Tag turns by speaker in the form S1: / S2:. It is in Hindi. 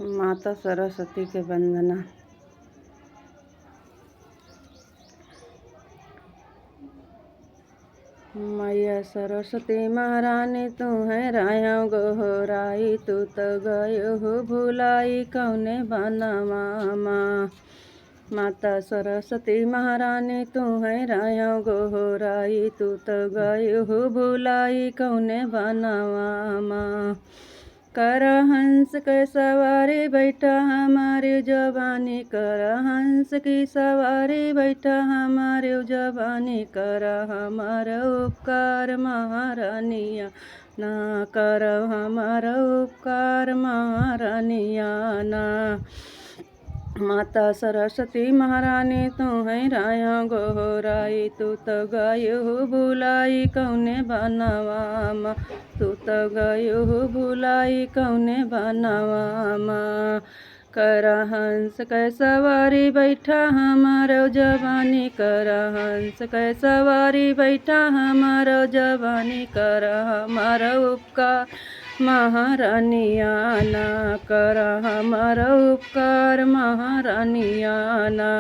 S1: माता सरस्वती के वंदना। मैया सरस्वती महारानी तू है राया गोहराई, तू तो गयो हो भुलाई कौने बनवा माँ। माता सरस्वती महारानी तू है राया गोहराई, तू तो गयो हो भुलाई कौने बनवा माँ। कर हंस के सवारी बैठा हमारे जवानी, कर हंस की सवारी बैठा हमारे जवानी, कर हमारा उपकार महारानिया ना, कर हमारा उपकार महारानिया ना। माता सरस्वती महारानी तू है राया गोहराई, तू तो गयो हो भुलाई कौने बनवा माँ, तू तो गयो हो भुलाई कौने बनवा माँ। कर हंस के सवारी बैठा हमारो जवानी, कर हंस के सवारी बैठा हमारो जवानी, कर हमारा उपकार महारानिया ना, कर हमारा उपकार महारानिया ना।